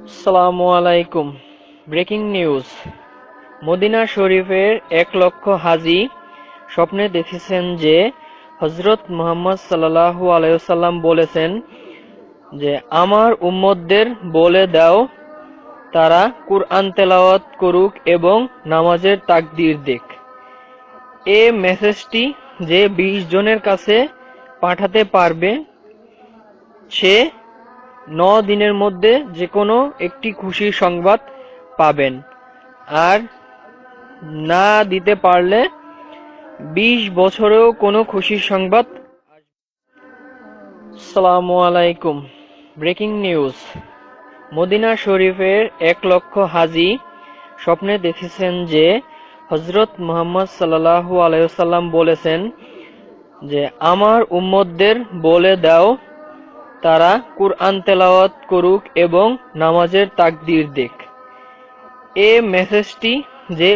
আসসালামু আলাইকুম। Breaking news. Medina শরীফের ১,০০,০০০ হাজী স্বপ্নে দেখেছেন যে হযরত মুহাম্মদ সাল্লাল্লাহু আলাইহি ওয়াসাল্লাম বলেছেন যে আমার উম্মতদের বলে দাও তারা কুরআন তেলাওয়াত করুক এবং নামাজের তাকবীর দিক। এ মেসেজটি যে ২০ জনের কাছে পাঠাতে পারবে সে ৯ দিনের মধ্যে যেকোনো একটি খুশির সংবাদ পাবেন, আর না দিতে পারলে ২০ বছরেও কোনো খুশির সংবাদ আসবে। আসসালামু আলাইকুম। Breaking news. মদিনা শরীফের ১,০০,০০০ হাজী স্বপ্নে দেখেছেন যে হযরত মুহাম্মদ সাল্লাল্লাহু আলাইহি ওয়াসাল্লাম বলেছেন যে আমার উম্মতদের বলে দাও তারা কুরআন তেলাওয়াত করুক এবং নামাজের তাকবীর দিক। এ মেসেজটি যে